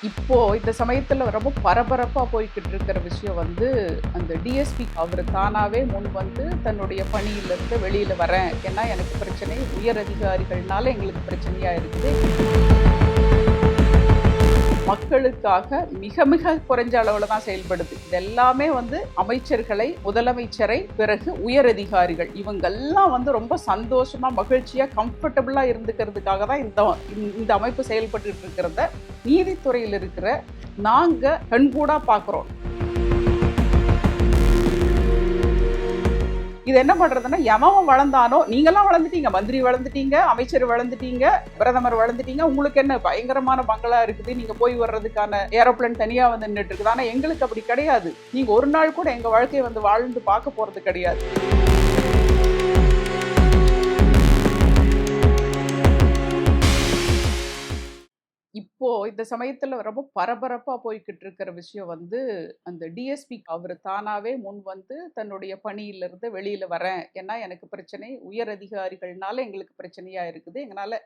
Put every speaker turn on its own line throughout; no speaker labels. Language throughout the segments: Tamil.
இப்போ இந்த சமயத்துல ரொம்ப பரபரப்பா போய்க்கிட்டு இருக்கிற விஷயம் வந்து அந்த டிஎஸ்பி அவர் தானாவே முன் வந்து தன்னுடைய பணியிலிருந்து வெளியில வரேன். ஏன்னா எனக்கு பிரச்சனை உயர் அதிகாரிகள்னால எங்களுக்கு பிரச்சனையா இருக்குது. மக்களுக்காக மிக மிக குறைஞ்ச அளவுல தான் செயல்படுது. இது எல்லாமே வந்து அமைச்சர்களை, முதலமைச்சரை, பிறகு உயர் அதிகாரிகள் இவங்கெல்லாம் வந்து ரொம்ப சந்தோஷமா, மகிழ்ச்சியா, கம்ஃபர்டபுளா இருந்துக்கிறதுக்காக தான் இந்த அமைப்பு செயல்பட்டு இருக்கிறத நீதித்துறையில் இருக்கிற நாங்க கண்கூடா பார்க்கிறோம். இது என்ன பண்றதுன்னா, எவன் வளர்ந்தானோ, நீங்கெல்லாம் வளர்ந்துட்டீங்க, மந்திரி வளர்ந்துட்டீங்க, அமைச்சர் வளர்ந்துட்டீங்க, பிரதமர் வளர்ந்துட்டீங்க, உங்களுக்கு என்ன பயங்கரமான பங்களா இருக்குது, நீங்க போய் வர்றதுக்கான ஏரோப்ளேன் தனியா வந்து நின்றுட்டு இருக்குது. ஆனா எங்களுக்கு அப்படி கிடையாது. நீங்க ஒரு நாள் கூட எங்க வாழ்க்கையை வந்து வாழ்ந்து பார்க்க போறது கிடையாது. இப்போ இந்த சமயத்துல ரொம்ப பரபரப்பா போய்கிட்டு இருக்கிற விஷயம் வந்து அந்த டிஎஸ்பி அவர் தானாவே முன் வந்து தன்னுடைய பணியிலிருந்து வெளியில வரேன். ஏன்னா எனக்கு பிரச்சனை உயர் அதிகாரிகள்னால எங்களுக்கு பிரச்சனையா இருக்குது. எங்களால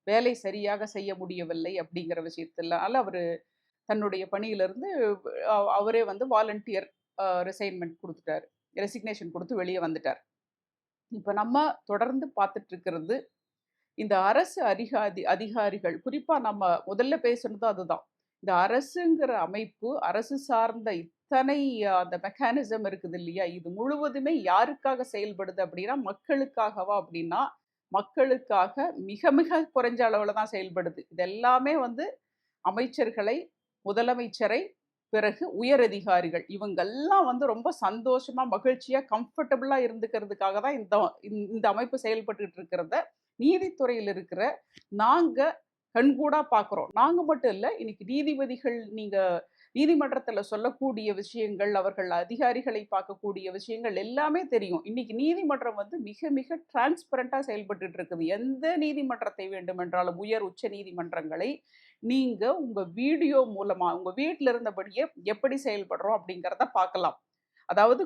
வேலை சரியாக செய்ய முடியவில்லை அப்படிங்கிற விஷயத்தினால அவரு தன்னுடைய பணியிலிருந்து அவரே வந்து வாலண்டியர் ரிசைன்மெண்ட் கொடுத்துட்டாரு. ரெசிக்னேஷன் கொடுத்து வெளியே வந்துட்டார். இப்ப நம்ம தொடர்ந்து பார்த்துட்டு இருக்கிறது இந்த அரசு அதிகாரிகள் குறிப்பா நம்ம முதல்ல பேசுனது அதுதான். இந்த அரசுங்கிற அமைப்பு, அரசு சார்ந்த இத்தனை அந்த மெக்கானிசம் இருக்குது இல்லையா? இது முழுவதுமே யாருக்காக செயல்படுது அப்படின்னா, மக்களுக்காகவா அப்படின்னா, மக்களுக்காக மிக மிக குறைஞ்ச அளவுல தான் செயல்படுது. இது எல்லாமே வந்து அமைச்சர்களை, முதலமைச்சரை, பிறகு உயர் அதிகாரிகள் இவங்கெல்லாம் வந்து ரொம்ப சந்தோஷமா, மகிழ்ச்சியா, கம்ஃபர்டபுளா இருந்துக்கிறதுக்காக தான் இந்த அமைப்பு செயல்பட்டுட்டு இருக்கிறத நீதித்துறையில் இருக்கிற நாங்க கண்கூடா பார்க்குறோம். நாங்க மட்டும் இல்ல, இன்னைக்கு நீதிபதிகள் நீங்க நீதிமன்றத்துல சொல்லக்கூடிய விஷயங்கள், அவர்கள் அதிகாரிகளை பார்க்கக்கூடிய விஷயங்கள் எல்லாமே தெரியும். இன்னைக்கு நீதிமன்றம் வந்து மிக மிக டிரான்ஸ்பரண்டா செயல்பட்டுட்டு இருக்குது. எந்த நீதிமன்றத்தை வேண்டுமென்றாலும், உச்ச நீதிமன்றங்களை நீங்க உங்க வீடியோ மூலமா, உங்க வீட்ல இருந்தபடியே எப்படி செயல்படுறோம் அப்படிங்கிறத பார்க்கலாம். அதாவது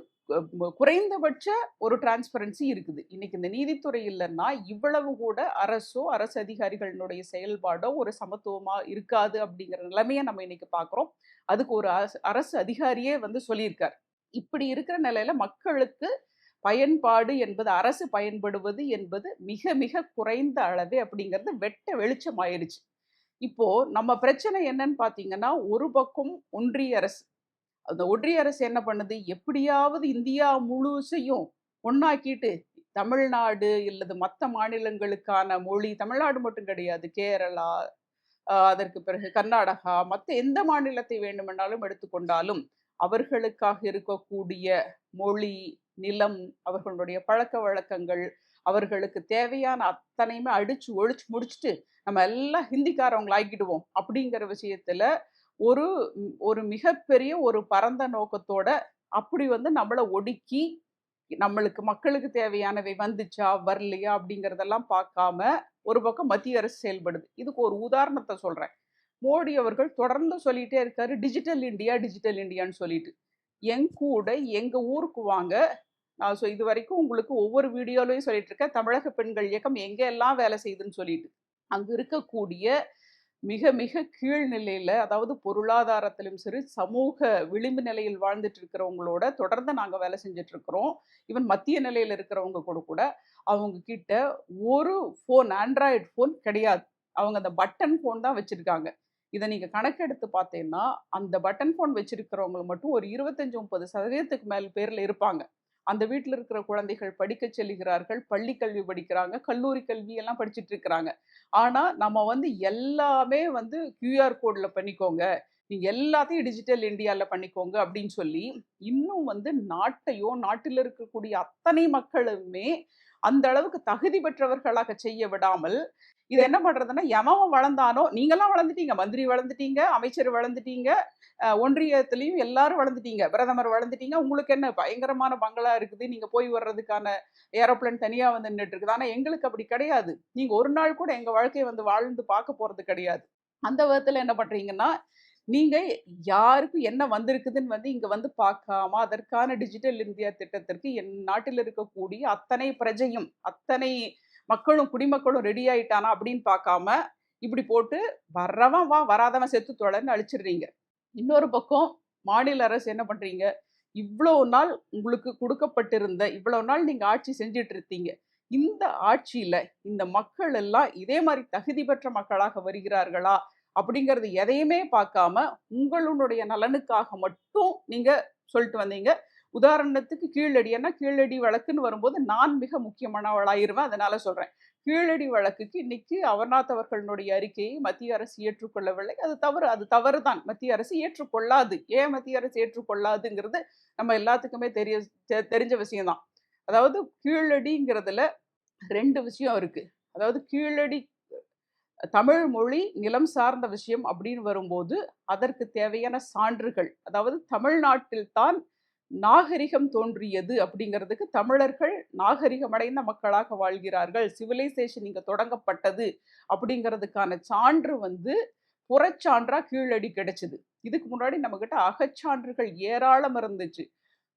குறைந்தபட்ச ஒரு டிரான்ஸ்பரன்சி இருக்குது. இன்னைக்கு இந்த நீதித்துறை இல்லன்னா, இவ்வளவு கூட அரசோ, அரசு அதிகாரிகளினுடைய செயல்பாடோ ஒரு சமத்துவமா இருக்காது அப்படிங்கிற நிலைமைய நம்ம இன்னைக்கு பார்க்கிறோம். அதுக்கு ஒரு அரசு அதிகாரியே வந்து சொல்லியிருக்கார். இப்படி இருக்கிற நிலையில மக்களுக்கு பயன்பாடு என்பது அரசு பயன்படுவது என்பது மிக மிக குறைந்த அளவே அப்படிங்கிறது வெட்ட வெளிச்சம் ஆயிருச்சு. இப்போ நம்ம பிரச்சனை என்னன்னு பார்த்தீங்கன்னா, ஒரு பக்கம் ஒன்றிய அரசு. அந்த ஒன்றிய அரசு என்ன பண்ணுது? எப்படியாவது இந்தியா முழுசையும் ஒண்ணாக்கிட்டு, தமிழ்நாடு இல்லது மத்த மாநிலங்களுக்கான மொழி தமிழ்நாடு மட்டும் கிடையாது. கேரளா, அதற்கு பிறகு கர்நாடகா, மத்த எந்த மாநிலத்தை வேண்டுமென்றாலும் எடுத்துக்கொண்டாலும், அவர்களுக்காக இருக்கக்கூடிய மொழி, நிலம், அவர்களுடைய பழக்கவழக்கங்கள், அவர்களுக்கு தேவையான அத்தனையுமே அடிச்சு ஒழிச்சு முடிச்சுட்டு, நம்ம எல்லாம் ஹிந்திக்காரவங்கள ஆக்கிடுவோம். அப்படிங்கிற விஷயத்துல ஒரு ஒரு மிகப்பெரிய ஒரு பரந்த நோக்கத்தோட அப்படி வந்து நம்மள ஒடுக்கி, நம்மளுக்கு மக்களுக்கு தேவையானவை வந்துச்சா, வரலையா அப்படிங்கிறதெல்லாம் பார்க்காம, ஒரு பக்கம் மத்திய அரசு செயல்படுது. இதுக்கு ஒரு உதாரணத்த சொல்றேன். மோடி அவர்கள் தொடர்ந்து சொல்லிட்டே இருக்காரு, டிஜிட்டல் இந்தியா, டிஜிட்டல் இந்தியான்னு சொல்லிட்டு. என் கூட எங்க ஊருக்கு வாங்க. நான் இதுவரைக்கும் உங்களுக்கு ஒவ்வொரு வீடியோலயும் சொல்லிட்டு இருக்கேன். தமிழக பெண்கள் இயக்கம் எங்க எல்லாம் வேலை செய்யுதுன்னு சொல்லிட்டு. அங்க இருக்கக்கூடிய மிக மிக கீழ் நிலையில, அதாவது பொருளாதாரத்திலும் சரி, சமூக விளிம்பு நிலையில் வாழ்ந்துட்டு இருக்கிறவங்களோட தொடர்ந்து நாங்க வேலை செஞ்சுட்டு இருக்கிறோம். ஈவன் மத்திய நிலையில இருக்கிறவங்க கூட கூட அவங்க கிட்ட ஒரு ஃபோன், ஆண்ட்ராய்டு ஃபோன் கிடையாது. அவங்க அந்த பட்டன் ஃபோன் தான் வச்சிருக்காங்க. இத நீங்க கணக்கெடுத்து பார்த்தீங்கன்னா, அந்த பட்டன் ஃபோன் வச்சிருக்கிறவங்க மட்டும் ஒரு 25, 30% மேல் பேர்ல இருப்பாங்க. அந்த வீட்ல இருக்கிற குழந்தைகள் படிக்கச் செல்லுகிறார்கள், பள்ளி கல்வி படிக்கிறாங்க, கல்லூரி கல்வி எல்லாம் படிச்சுட்டு இருக்கிறாங்க. ஆனா, நம்ம வந்து எல்லாமே வந்து கியூஆர் கோட்ல பண்ணிக்கோங்க. நீங்க எல்லாத்தையும் டிஜிட்டல் இந்தியால பண்ணிக்கோங்க அப்படின்னு சொல்லி, இன்னும் வந்து நாட்டையோ, நாட்டில் இருக்கக்கூடிய அத்தனை மக்களுமே அந்த அளவுக்கு தகுதி பெற்றவர்களாக செய்ய விடாமல், இது என்ன பண்றதுன்னா, எவன் வளர்ந்தானோ, நீங்கலாம் வளர்ந்துட்டீங்க. மந்திரி வளர்ந்துட்டீங்க, அமைச்சர் வளர்ந்துட்டீங்க, ஒன்றியத்திலயும் எல்லாரும் வளர்ந்துட்டீங்க. பிரதமர் வளர்ந்துட்டீங்க. உங்களுக்கு என்ன பயங்கரமான பங்களா இருக்குது. நீங்க போய் வர்றதுக்கான ஏரோப்ளேன் தனியா வந்து நின்னுட்டு இருக்குது. ஆனா எங்களுக்கு அப்படி கிடையாது. நீங்க ஒரு நாள் கூட எங்க வாழ்க்கைய வந்து வாழ்ந்து பார்க்க போறது கிடையாது. அந்த விதத்துல என்ன பண்றீங்கன்னா, நீங்க யாருக்கு என்ன வந்திருக்குதுன்னு வந்து இங்க வந்து பார்க்காம, அதற்கான டிஜிட்டல் இந்தியா திட்டத்திற்கு என் நாட்டில் இருக்கக்கூடிய அத்தனை பிரஜையும், அத்தனை மக்களும், குடிமக்களும் ரெடி ஆயிட்டானா அப்படின்னு பார்க்காம, இப்படி போட்டு வர்றவன் வா, வராதவன் செத்து தொலைன்னு அழிச்சிடுறீங்க. இன்னொரு பக்கம் மாநில அரசு என்ன பண்றீங்க? இவ்ளோ நாள் உங்களுக்கு குடுக்கப்பட்டிருந்த இவ்வளோ நாள் நீங்க ஆட்சி செஞ்சுட்டு இருந்தீங்க. இந்த ஆட்சியில இந்த மக்கள் எல்லாம் இதே மாரி தகுதி பெற்ற மக்களாக வருகிறார்களா? அப்படிங்கிறது எதையுமே பார்க்காம, உங்களுடைய நலனுக்காக மட்டும் நீங்க சொல்ட்டு வந்தீங்க. உதாரணத்துக்கு கீழடி. ஏன்னா கீழடி வழக்குன்னு வரும்போது நான் மிக முக்கியமானவளாயிருவேன். அதனால சொல்றேன். கீழடி வழக்குக்கு இன்னைக்கு அமர்நாத் அவர்களுடைய அறிக்கையை மத்திய அரசு ஏற்றுக்கொள்ளவில்லை. அது தவறு. அது தவறு தான். மத்திய அரசு ஏற்றுக்கொள்ளாது. ஏன் மத்திய அரசு ஏற்றுக்கொள்ளாதுங்கிறது நம்ம எல்லாத்துக்குமே தெரிஞ்ச விஷயம் தான். அதாவது கீழடிங்கிறதுல 2 விஷயம் இருக்கு. அதாவது கீழடி தமிழ் மொழி, நிலம் சார்ந்த விஷயம் அப்படின்னு வரும்போது, அதற்கு தேவையான சான்றுகள். அதாவது தமிழ்நாட்டில் தான் நாகரிகம் தோன்றியது அப்படிங்கிறதுக்கு தமிழர்கள் நாகரிகமடைந்த மக்களாக வாழ்கிறார்கள். சிவிலைசேஷன் இங்க தொடங்கப்பட்டது அப்படிங்கிறதுக்கான சான்று வந்து புறச்சான்றா கீழடி கிடைச்சது. இதுக்கு முன்னாடி நம்மகிட்ட அகச்சான்றுகள் ஏராளம் இருந்துச்சு.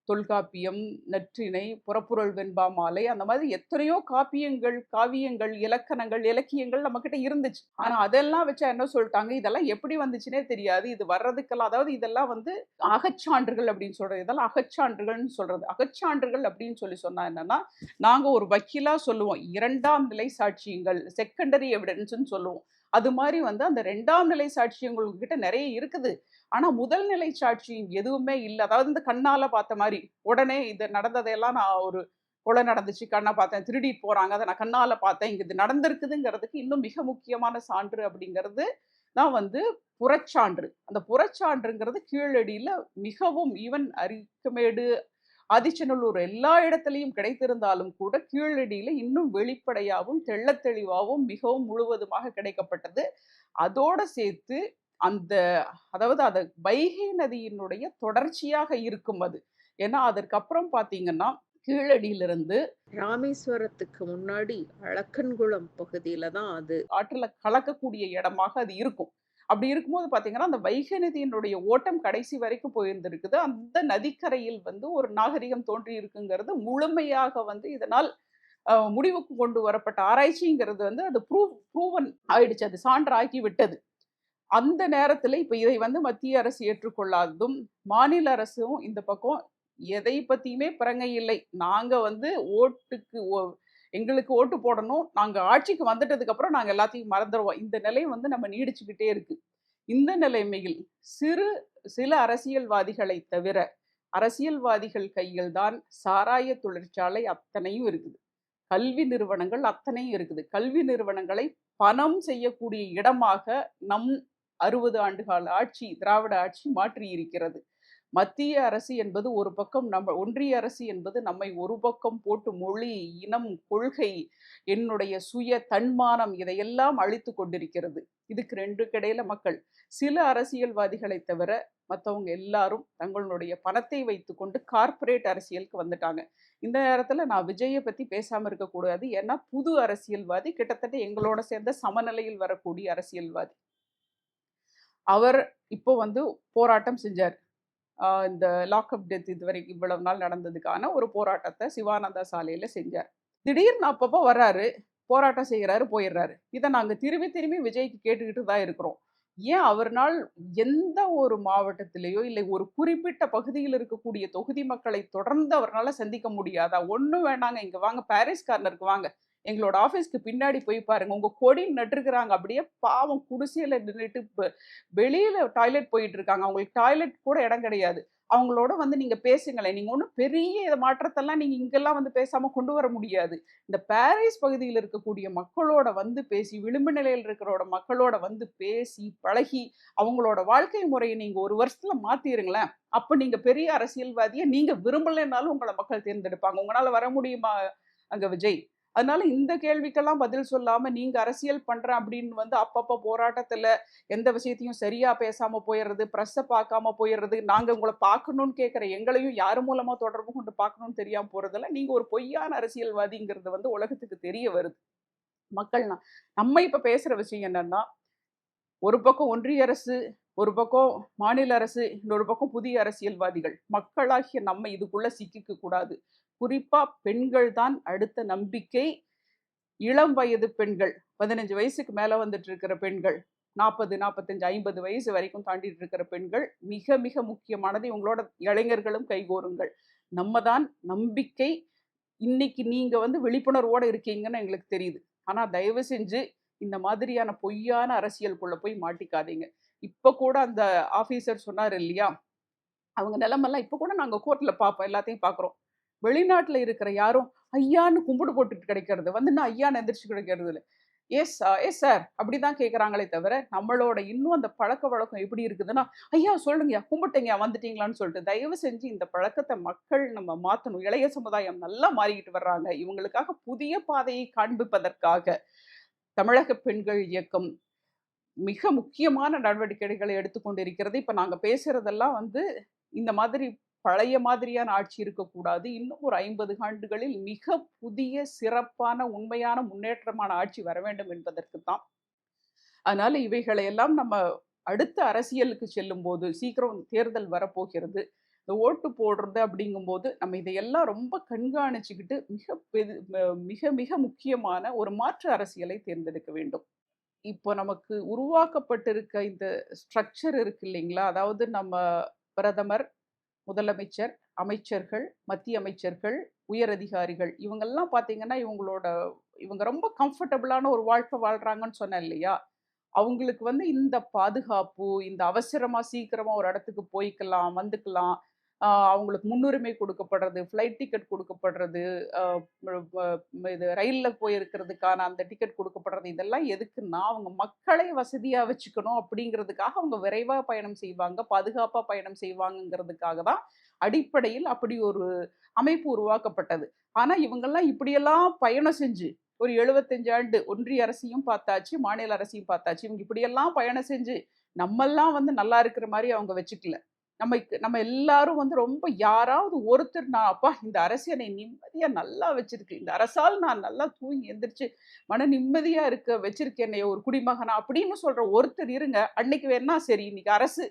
தொல்காப்பியம், நற்றிணை, புறப்புறல் வெண்பா மாலை அந்த மாதிரி எத்தனையோ காப்பியங்கள், காவியங்கள், இலக்கணங்கள், இலக்கியங்கள் நம்மகிட்ட இருந்துச்சு. ஆனா அதெல்லாம் வச்சு என்ன சொல்ட்டாங்க, இதெல்லாம் எப்படி வந்துச்சுன்னே தெரியாது. இது வர்றதுக்கெல்லாம் அதாவது இதெல்லாம் வந்து அகச்சான்றுகள் அப்படின்னு சொல்றது. இதெல்லாம் அகச்சான்றுகள்னு சொல்றது. அகச்சான்றுகள் அப்படின்னு சொன்னா என்னன்னா, நாங்க ஒரு வக்கீலா சொல்லுவோம். 2ஆம் நிலை சாட்சியங்கள், செகண்டரி எவிடன்ஸ்ன்னு சொல்லுவோம். அது மாரி வந்து அந்த 2ஆம் நிலை சாட்சியங்கள் உங்ககிட்ட நெறைய இருக்குது. ஆனா, முதல் நிலை சாட்சியம் எதுவுமே இல்ல. அதாவது இந்த கண்ணால பார்த்த மாரி. உடனே இது நடந்ததையெல்லாம் நான் ஒரு கொலை நடந்துச்சு, கண்ணா பார்த்தேன். திருடிட்டு போறாங்க. அத நான் கண்ணால பார்த்தேன். இங்க இது நடந்திருக்குதுங்கிறதுக்கு இன்னும் மிக முக்கியமான சான்று அப்படிங்கிறது தான் வந்து புறச்சான்று. அந்த புறச்சான்றுங்கிறது கீழடியில மிகவும் ஈவன் அரிக்கமேடு, ஆதிச்சநல்லூர் எல்லா இடத்திலயும் கிடைத்திருந்தாலும் கூட, கீழடியில இன்னும் வெளிப்படையாவும், தெள்ளத் தெளிவாவும் மிகவும் முழுவதுமாக கிடைக்கப்பட்டது. அதோட சேர்த்து அந்த அதாவது அத வைகை நதியினுடைய தொடர்ச்சியாக இருக்கும் அது. ஏன்னா, அதற்கப்புறம் பார்த்தீங்கன்னா, கீழடியிலிருந்து
ராமேஸ்வரத்துக்கு முன்னாடி அளக்கன்குளம் பகுதியில தான் அது.
ஆற்றுல கலக்கக்கூடிய இடமாக அது இருக்கும். அப்படி இருக்கும்போது பார்த்தீங்கன்னா, அந்த வைகை நதியினுடைய ஓட்டம் கடைசி வரைக்கும் போயிருந்திருக்குது. அந்த நதிக்கரையில் வந்து ஒரு நாகரிகம் தோன்றியிருக்குங்கிறது முழுமையாக வந்து இதனால் முடிவுக்கு கொண்டு வரப்பட்ட ஆராய்ச்சிங்கிறது வந்து அது ப்ரூவன் ஆயிடுச்சு. அது சான்றாக்கி விட்டது. அந்த நேரத்துல இப்ப இதை வந்து மத்திய அரசு ஏற்றுக்கொள்ளாததும், மாநில அரசும் இந்த பக்கம் எதை பத்தியுமே பிரங்கை இல்லை. நாங்க வந்து ஓட்டுக்கு எங்களுக்கு ஓட்டு போடணும். நாங்க ஆட்சிக்கு வந்துட்டதுக்கு அப்புறம் நாங்க எல்லாத்தையும் மறந்துருவோம். இந்த நிலை வந்து நம்ம நீடிச்சுக்கிட்டே இருக்கு. இந்த நிலைமையில் சிறு சில அரசியல்வாதிகளை தவிர, அரசியல்வாதிகள் கையில் தான் சாராய தொழிற்சாலை அத்தனையும் இருக்குது. கல்வி நிறுவனங்கள் அத்தனையும் இருக்குது. கல்வி நிறுவனங்களை பணம் செய்யக்கூடிய இடமாக நம் 60 ஆண்டுகால ஆட்சி, திராவிட ஆட்சி மாற்றியிருக்கிறது. மத்திய அரசு என்பது ஒரு பக்கம் நம்ம ஒன்றிய அரசு என்பது நம்மை ஒரு பக்கம் போட்டு மொழி, இனம், கொள்கை, என்னுடைய சுய தன்மானம் இதையெல்லாம் அழித்துக் கொண்டிருக்கிறது. இதுக்கு 2க்கு இடையில மக்கள். சில அரசியல்வாதிகளை தவிர மத்தவங்க எல்லாரும் தங்களுடைய பணத்தை வைத்துக்கொண்டு கார்ப்பரேட் அரசியலுக்கு வந்துட்டாங்க. இந்த நேரத்துல நான் விஜய பத்தி பேசாம இருக்கக்கூடாது. ஏன்னா, புது அரசியல்வாதி கிட்டத்தட்ட எங்களோட சேர்ந்த சமநிலையில் வரக்கூடிய அரசியல்வாதி. அவர் இப்போ வந்து போராட்டம் செஞ்சாரு. இந்த லாக்அப் டெத் இதுவரைக்கும் இவ்வளவு நாள் நடந்ததுக்கான ஒரு போராட்டத்த சிவானந்தா சாலையில செஞ்சார். திடீர்னு அப்பப்போ வர்றாரு, போராட்டம் செய்றாரு, போயிர்றாரு. இத நாங்க திரும்பி திரும்பி விஜய்க்கு கேட்டுக்கிட்டு தான் இருக்கிறோம். ஏன் அவர்னால் எந்த ஒரு மாவட்டத்திலேயோ, இல்லை ஒரு குறிப்பிட்ட பகுதியில் இருக்கக்கூடிய தொகுதி மக்களை தொடர்ந்து அவர்னால சந்திக்க முடியாதா? ஒண்ணும் வேண்டாங்க, இங்க வாங்க பாரிஸ் கார்னருக்கு வாங்க. எங்களோட ஆஃபீஸ்க்கு பின்னாடி போய் பாருங்க. உங்க கொடி நட்டுருக்குறாங்க. அப்படியே பாவம் குடிசையில நின்னுட்டு வெளியில டாய்லெட் போயிட்டு இருக்காங்க. அவங்களுக்கு டாய்லெட் கூட இடம் கிடையாது. அவங்களோட வந்து நீங்க பேசுங்களேன். நீங்க ஒண்ணும் பெரிய மாற்றத்தெல்லாம் நீங்க இங்கெல்லாம் வந்து பேசாம கொண்டு வர முடியாது. இந்த பாரிஸ் பகுதியில இருக்கக்கூடிய மக்களோட வந்து பேசி, விளிம்பு நிலையில இருக்கிறோட மக்களோட வந்து பேசி, பழகி, அவங்களோட வாழ்க்கை முறைய நீங்க 1 வருஷத்துல மாத்திருங்களேன். அப்ப நீங்க பெரிய அரசியல்வாதிய நீங்க விரும்பலைன்னாலும் உங்கள மக்கள் தேர்ந்தெடுப்பாங்க. உங்கனால வர முடியுமா அங்க விஜய்? அதனால இந்த கேள்விக்கெல்லாம் பதில் சொல்லாம, நீங்க அரசியல் பண்றேன் அப்படின்னு வந்து அப்பப்ப போராட்டத்துல எந்த விஷயத்தையும் சரியா பேசாம போயிறது, பிரஸ்ஸ பார்க்காம போயிறது, நாங்க உங்கள பார்க்கணும்னு கேட்கிற எங்களையும் யார் மூலமா தொடர்பு கொண்டு பார்க்கணும்னு தெரியாம போறதுல, நீங்க ஒரு பொய்யான அரசியல்வாதிங்கிறது வந்து உலகத்துக்கு தெரிய வருது. மக்கள் நம்ம இப்ப பேசுற விஷயம் என்னன்னா, ஒரு பக்கம் ஒன்றிய அரசு, ஒரு பக்கம் மாநில அரசு, இன்னொரு பக்கம் புதிய அரசியல்வாதிகள். மக்களாகிய நம்ம இதுக்குள்ள சிக்கிக்க கூடாது. குறிப்பா பெண்கள் தான் அடுத்த நம்பிக்கை. இளம் வயது பெண்கள். 15 வயசுக்கு மேல வந்துட்டு இருக்கிற பெண்கள், 40, 45, 50 வயசு வரைக்கும் தாண்டிட்டு இருக்கிற பெண்கள் மிக மிக முக்கியமானது. இவங்களோட இளைஞர்களும் கைகோருங்கள். நம்ம தான் நம்பிக்கை. இன்னைக்கு நீங்க வந்து விழிப்புணர்வோட இருக்கீங்கன்னு எங்களுக்கு தெரியுது. ஆனா தயவு செஞ்சு இந்த மாதிரியான பொய்யான அரசியலுக்குள்ள போய் மாட்டிக்காதீங்க. இப்ப கூட அந்த ஆபீசர் சொன்னாரு இல்லையா? அவங்க நிலைமைலாம் இப்ப கூட நாங்க கோர்ட்ல பார்ப்போம். எல்லாத்தையும் பார்க்குறோம். வெளிநாட்டுல இருக்கிற யாரும் ஐயான்னு கும்பிடு போட்டுட்டு கிடைக்கிறது. வந்துன்னா ஐயான்னு எந்திரிச்சு கிடைக்கிறது இல்ல. எஸ் சார் அப்படிதான் கேட்கறாங்களே தவிர, நம்மளோட இன்னும் அந்த பழக்கவழக்கம் எப்படி இருக்குதுன்னா, ஐயா சொல்லுங்கய்யா, கும்பிட்டேங்கய்யா, வந்துட்டீங்களான்னு சொல்லிட்டு, தயவு செஞ்சு இந்த பழக்கத்த மக்கள் நம்ம மாத்தணும். இளைய சமுதாயம் நல்லா மாறிக்கிட்டு வர்றாங்க. இவங்களுக்காக புதிய பாதையை காண்பிப்பதற்காக, தமிழக பெண்கள் இயக்கம் மிக முக்கியமான நடவடிக்கைகளை எடுத்துக்கொண்டிருக்கிறது. இப்ப நாங்க பேசுறதெல்லாம் வந்து இந்த மாதிரி பழைய மாதிரியான ஆட்சி இருக்கக்கூடாது. இன்னும் ஒரு 50 ஆண்டுகளில் மிக புதிய, சிறப்பான, உண்மையான, முன்னேற்றமான ஆட்சி வர வேண்டும் என்பதற்கு தான். அதனால இவைகளை எல்லாம் நம்ம அடுத்த அரசியலுக்கு செல்லும்போது, சீக்கிரம் தேர்தல் வரப்போகிறது. இந்த ஓட்டு போடுறது அப்படிங்கும்போது, நம்ம இதையெல்லாம் ரொம்ப கண்காணிச்சுக்கிட்டு மிக மிக முக்கியமான ஒரு மாற்று அரசியலை தேர்ந்தெடுக்க வேண்டும். இப்போ நமக்கு உருவாக்கப்பட்டிருக்க இந்த ஸ்ட்ரக்சர் இருக்கு இல்லைங்களா? அதாவது நம்ம பிரதமர், முதலமைச்சர், அமைச்சர்கள், மத்திய அமைச்சர்கள், உயர் அதிகாரிகள் இவங்கெல்லாம் பார்த்தீங்கன்னா, இவங்க ரொம்ப கம்ஃபர்டபுளான ஒரு வாழ்க்கை வாழ்றாங்கன்னு சொன்னேன் இல்லையா? அவங்களுக்கு வந்து இந்த பாதுகாப்பு, இந்த அவசரமா சீக்கிரமா ஒரு இடத்துக்கு போய்க்கலாம், வந்துக்கலாம். அவங்களுக்கு முன்னுரிமை குடுக்கப்படுறது, ஃப்ளைட் டிக்கெட் குடுக்கப்படுறது, அ இது ரயில்ல போயிருக்கிறதுக்கான அந்த டிக்கெட் குடுக்கப்படுறது, இதெல்லாம் எதுக்குன்னா, அவங்க மக்களை வசதியா வச்சுக்கணும் அப்படிங்கிறதுக்காக அவங்க விரைவா பயணம் செய்வாங்க, பாதுகாப்பா பயணம் செய்வாங்கங்கிறதுக்காக தான் அடிப்படையில் அப்படி ஒரு அமைப்பு உருவாக்கப்பட்டது. ஆனா இவங்கெல்லாம் இப்படியெல்லாம் பயணம் செஞ்சு, ஒரு 75 ஆண்டு ஒன்றிய அரசையும் பார்த்தாச்சு, மாநில அரசையும் பார்த்தாச்சு. இவங்க இப்படியெல்லாம் பயணம் செஞ்சு, நம்மெல்லாம் வந்து நல்லா இருக்கிற மாரி அவங்க வச்சுக்கல. நம்ம எல்லாரும் வந்து ரொம்ப யாராவது ஒருத்தர் நான் அப்பா இந்த அரசு என்னை நிம்மதியா நல்லா வச்சிருக்கு. இந்த அரசால் நான் நல்லா தூங்கி எந்திரிச்சு மன நிம்மதியா இருக்க வச்சிருக்கு என்னைய ஒரு குடிமகனா அப்படின்னு சொல்ற ஒருத்தர் இருங்க. அன்னைக்கு வேணா சரி இன்னைக்கு அரசு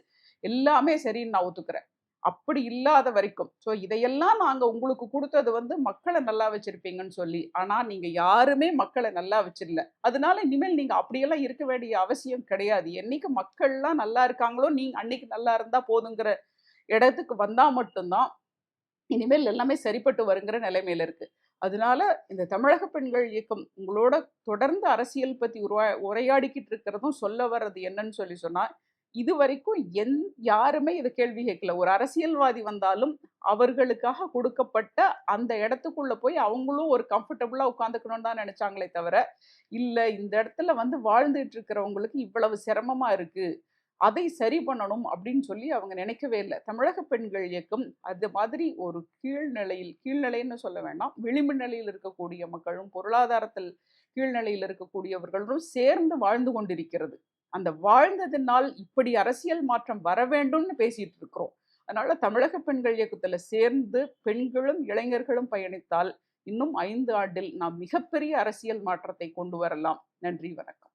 எல்லாமே சரின்னு நான் ஒத்துக்கிறேன். அப்படி இல்லாத வரைக்கும். இதையெல்லாம் நாங்க உங்களுக்கு குடுத்தது வந்து மக்கள நல்லா வச்சிருப்பீங்கன்னு சொல்லி. ஆனா நீங்க யாருமே மக்கள நல்லா வச்சிரல. அதனால இனிமேல் நீங்க அப்படியெல்லாம் இருக்க வேண்டிய அவசியம் கிடையாது. என்னைக்கு மக்கள்லாம் நல்லா இருக்காங்களோ, நீங்க அன்னைக்கு நல்லா இருந்தா போதுங்கிற இடத்துக்கு வந்தா மட்டும் தான், இனிமேல் எல்லாமே சரிப்பட்டு வருங்கிற நிலைமையில இருக்கு. அதனால இந்த தமிழக பெண்கள் இயக்கம் உங்களோட தொடர்ந்து அரசியல் பத்தி உரையாடிக்கிட்டு இருக்கிறதும் சொல்ல வர்றது என்னன்னு சொல்லி சொன்னா, இதுவரைக்கும் யாருமே இத கேள்வி கேட்கல. ஒரு அரசியல்வாதி வந்தாலும், அவர்களுக்காக கொடுக்கப்பட்ட அந்த இடத்துக்குள்ள போய் அவங்களும் ஒரு கம்ஃபர்டபுளா உட்காந்துக்கணும்னு தான் நெனச்சாங்களே தவிர, இல்ல இந்த இடத்துல வந்து வாழ்ந்துட்டு இருக்கிறவங்களுக்கு இவ்வளவு சிரமமா இருக்கு. அதை சரி பண்ணணும் அப்படின்னு சொல்லி அவங்க நினைக்கவே இல்ல. தமிழக பெண்கள் இயக்கம் அது மாதிரி ஒரு கீழ்நிலைன்னு சொல்ல வேண்டாம். விளிம்பு நிலையில் இருக்கக்கூடிய மக்களும், பொருளாதாரத்தில் கீழ்நிலையில் இருக்கக்கூடியவர்களும் சேர்ந்து வாழ்ந்து கொண்டிருக்கிறது. அந்த வாழ்ந்ததினால் இப்படி அரசியல் மாற்றம் வர வேண்டும்னு பேசிட்டு இருக்கிறோம். அதனால தமிழக பெண்கள் இயக்கத்துல சேர்ந்து பெண்களும், இளைஞர்களும் பயணித்தால், இன்னும் 5 ஆண்டில் நாம் மிகப்பெரிய அரசியல் மாற்றத்தை கொண்டு வரலாம். நன்றி, வணக்கம்.